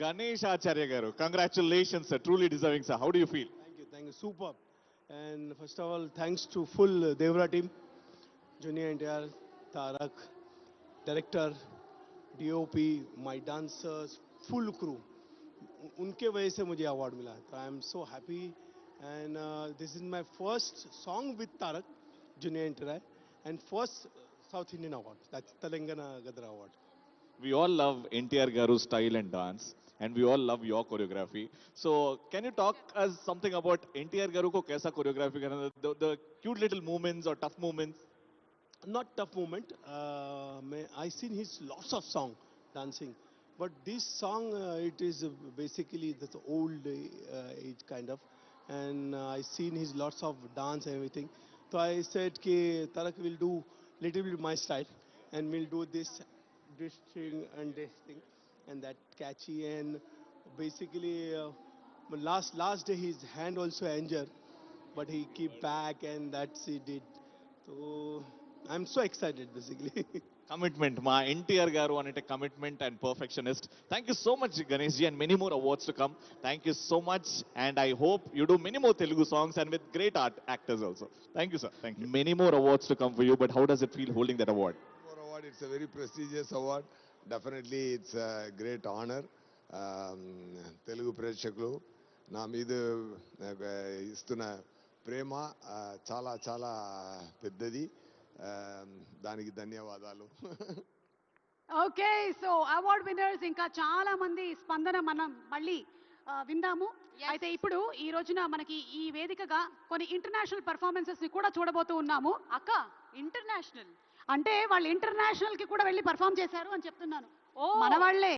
Ganesh Acharya garu, congratulations, sir. Truly deserving, sir. How do you feel? Thank you, superb. And first of all, thanks to full Devra team, Junior NTR, Tarak, director, DOP, my dancers, full crew. उनके वजह से मुझे award मिला तो I am so happy and this is my first song with Tarak junior NTR and first South Indian award that's Telangana Gaddar award. We all love NTR garu's style and dance, and we all love your choreography. So, can you talk us something about NTR garu ko kaisa choreography karna, the cute little moments or tough moments? Not tough moment. I seen his lots of song dancing, but this song it is basically the old age kind of, and I seen his lots of dance and everything. So I said, "Ki Tarak will do little bit my style, and we'll do this thing and this thing, and that catchy and basically." Last day his hand also injured, but he keep back and that's he did. So I'm so excited basically. Commitment, ma NTR garu anite commitment and perfectionist. Thank you so much, Ganesh ji, and many more awards to come. Thank you so much, and I hope you do many more Telugu songs and with great actors also. Thank you, sir. Thank you. Many more awards to come for you, but how does it feel holding that award? For award, it's a very prestigious award. Definitely, it's a great honor. Telugu ప్రేక్షకులు నా మీద ఇస్తున్న ప్రేమ చాలా చాలా పెద్దది. దానికి ధన్యవాదాలు. Okay, so award winners ఇంకా చాలా మంది స్పందన మనం మళ్ళీ విందాము. అయితే ఇప్పుడు ఈ రోజున మనకి ఈ వేదికగా కొన్ని ఇంటర్నేషనల్ పర్ఫార్మెన్సెస్ ని కూడా చూడబోతూ ఉన్నాము. అక్క, ఇంటర్నేషనల్ అంటే వాళ్ళు ఇంటర్నేషనల్ కి కూడా వెళ్ళి పర్ఫామ్ చేశారు అని చెప్తున్నాను. ఓ మన వాళ్ళే